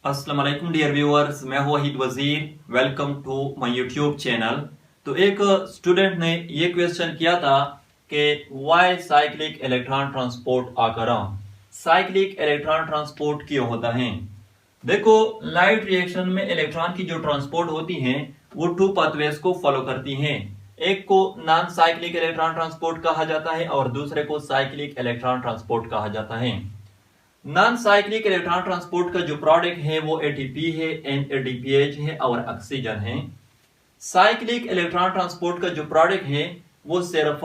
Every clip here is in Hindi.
अस्सलाम वालेकुम डियर व्यूअर्स, मैं हूं Wahid Wazir. Welcome to my YouTube channel. तो एक स्टूडेंट ने ये क्वेश्चन किया था कि वाई साइक्लिक इलेक्ट्रॉन ट्रांसपोर्ट आकर साइक्लिक इलेक्ट्रॉन ट्रांसपोर्ट क्यों होता है। देखो, लाइट रिएक्शन में इलेक्ट्रॉन की जो ट्रांसपोर्ट होती है वो टू पाथवेज को फॉलो करती हैं। एक को नॉन साइक्लिक इलेक्ट्रॉन ट्रांसपोर्ट कहा जाता है और दूसरे को साइक्लिक इलेक्ट्रॉन ट्रांसपोर्ट कहा जाता है। नॉन साइक्लिक इलेक्ट्रॉन ट्रांसपोर्ट का जो प्रोडक्ट है वो एटीपी है, NADPH है और ऑक्सीजन है। साइक्लिक इलेक्ट्रॉन ट्रांसपोर्ट का जो प्रोडक्ट है वो सिर्फ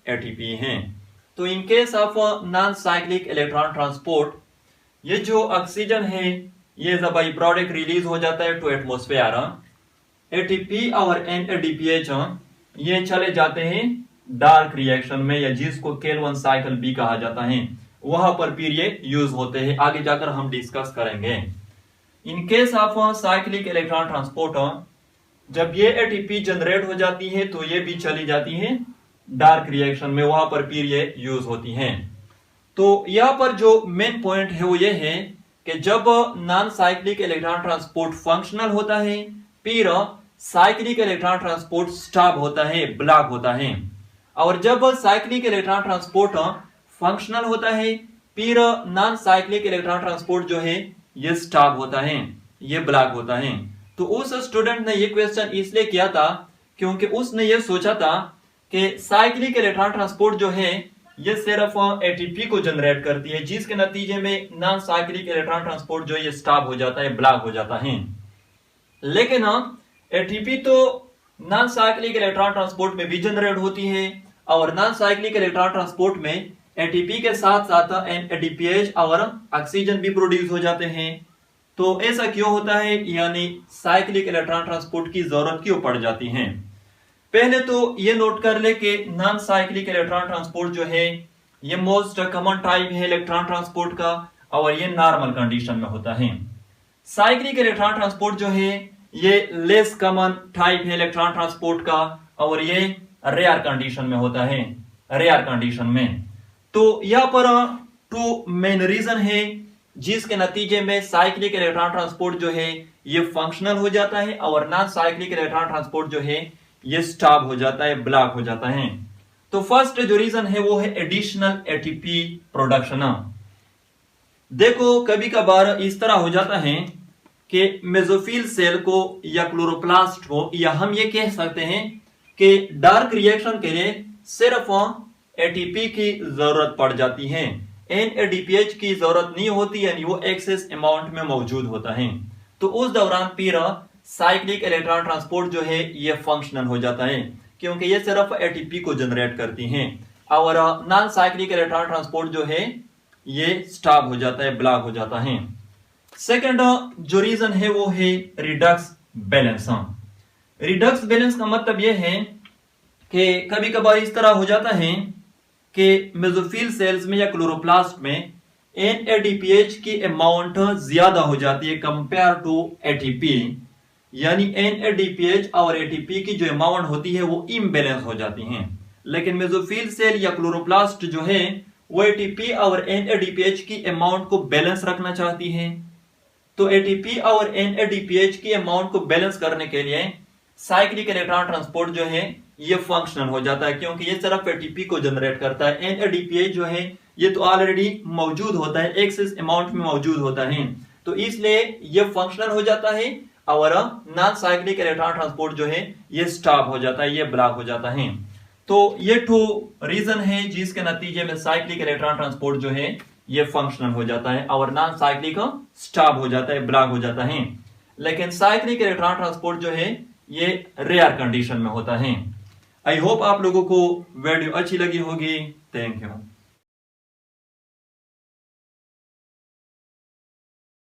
एटीपी है। तो in case of non cyclic electron transport, ये जो ऑक्सीजन है ये जब बाई प्रोडक्ट रिलीज हो जाता है टू एटमोस्फेयर, एटीपी और NADPH ये चले जाते हैं डार्क रिएक्शन में, या जिसको केल्विन साइकिल भी कहा जाता है। वहां पर फिर ये यूज होते हैं, आगे जाकर हम डिस्कस करेंगे। In case of cyclic electron transport, जब ये एटीपी जनरेट हो जाती है तो ये भी चली जाती है डार्क रिएक्शन में, वहां पर फिर ये यूज होती हैं। तो यहां पर जो मेन पॉइंट है वो ये है कि जब non cyclic electron transport functional होता है, फिर साइक्लिक इलेक्ट्रॉन ट्रांसपोर्ट स्टॉप होता है, ब्लॉक होता है। और जब साइक्लिक इलेक्ट्रॉन ट्रांसपोर्ट फंक्शनल होता है, फिर नॉन साइक्लिक इलेक्ट्रॉन ट्रांसपोर्ट जो है ये स्टॉप होता है, ये ब्लॉक होता है। तो उस स्टूडेंट ने ये क्वेश्चन इसलिए किया था क्योंकि उसने ये सोचा था कि साइक्लिक इलेक्ट्रॉन ट्रांसपोर्ट जो है ये सिर्फ एटीपी को जनरेट करती है, जिसके नतीजे में नॉन साइक्लिक इलेक्ट्रॉन ट्रांसपोर्ट जो ये स्टॉप हो जाता है, ब्लॉक हो जाता है। लेकिन एटीपी तो नॉन साइक्लिक इलेक्ट्रॉन ट्रांसपोर्ट में भी जनरेट होती है, और नॉन साइक्लिक इलेक्ट्रॉन ट्रांसपोर्ट में एटीपी के साथ साथ NADPH और ऑक्सीजन भी प्रोड्यूस हो जाते हैं। तो ऐसा क्यों होता है, यानी साइक्लिक इलेक्ट्रॉन ट्रांसपोर्ट की जरूरत क्यों पड़ जाती है। पहले तो ये नोट कर ले कि नॉन साइक्लिक इलेक्ट्रॉन ट्रांसपोर्ट जो है ये मोस्ट कॉमन टाइप है इलेक्ट्रॉन ट्रांसपोर्ट का, और ये नॉर्मल कंडीशन में होता है। साइक्लिक इलेक्ट्रॉन ट्रांसपोर्ट जो है ये लेस कॉमन टाइप है इलेक्ट्रॉन ट्रांसपोर्ट का, और ये रेयर कंडीशन में होता है, रेयर कंडीशन में। तो यहां पर टू मेन रीजन है जिसके नतीजे में साइक्लिक इलेक्ट्रॉन ट्रांसपोर्ट जो है ये फंक्शनल हो जाता है, और नॉन साइक्लिक इलेक्ट्रॉन ट्रांसपोर्ट जो है ये स्टॉप हो जाता है, ब्लॉक हो जाता है। तो फर्स्ट जो रीजन है वो है एडिशनल एटीपी प्रोडक्शन। देखो, कभी कभार इस तरह हो जाता है कि मेसोफिल सेल को या क्लोरोप्लास्ट को, या हम ये कह सकते हैं कि डार्क रिएक्शन के लिए सिर्फ एटीपी की जरूरत पड़ जाती है, NADPH की जरूरत नहीं होती, यानी वो एक्सेस अमाउंट में मौजूद होता है। तो उस दौरान फिर साइक्लिक इलेक्ट्रॉन ट्रांसपोर्ट जो है ये फंक्शनल हो जाता है, क्योंकि ये सिर्फ एटीपी को जनरेट करती हैं, और नॉन साइक्लिक इलेक्ट्रॉन ट्रांसपोर्ट जो है ये स्टॉप हो जाता है, ब्लॉक हो जाता है। सेकेंड जो रीजन है वो है रिडक्स बैलेंस। रिडक्स बैलेंस का मतलब यह है कि कभी कभार इस तरह हो जाता है कि मेसोफिल सेल्स में या क्लोरोप्लास्ट में NADPH की अमाउंट ज्यादा हो जाती है कंपेयर टू एटीपी, यानी NADPH और एटीपी की जो अमाउंट होती है वो इम्बैलेंस हो जाती हैं। लेकिन मेसोफिल सेल या क्लोरोप्लास्ट जो है वो एटीपी और NADPH की अमाउंट को बैलेंस रखना चाहती है। तो एटीपी और NADPH की अमाउंट को बैलेंस करने के लिए साइक्लिक इलेक्ट्रॉन ट्रांसपोर्ट जो है ये फंक्शनल हो जाता है, क्योंकि ये सिर्फ एटीपी को जनरेट करता है। NADPH जो है ये तो ऑलरेडी मौजूद होता है, एक्सेस अमाउंट में मौजूद होता है, तो इसलिए ये फंक्शनल हो जाता है, और नॉन साइक्लिक इलेक्ट्रॉन ट्रांसपोर्ट जो है ये स्टॉप हो जाता है, ये ब्लॉक हो जाता है। तो ये टू रीजन है जिसके नतीजे में साइक्लिक इलेक्ट्रॉन ट्रांसपोर्ट जो है ये फंक्शनल हो जाता है, और नॉन साइक्लिक स्टॉप हो जाता है, ब्लॉक हो जाता है। लेकिन साइक्लिक इलेक्ट्रॉन ट्रांसपोर्ट जो है ये रेयर कंडीशन में होता है। आई होप आप लोगों को वीडियो अच्छी लगी होगी। Thank you.